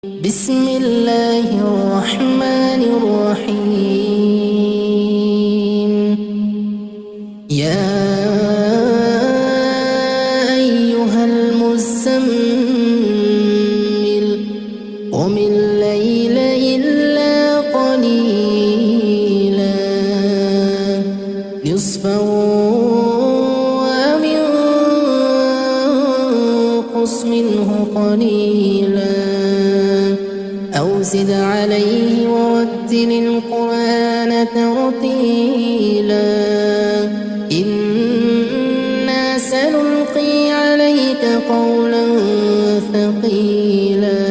بسم الله الرحمن الرحيم. يا أيها المزمل قم الليل إلا قليلا نصفه أو انقص منه قليلا أو زد عليه ورتل القرآن ترتيلا إنا سنلقي عليك قولا ثقيلا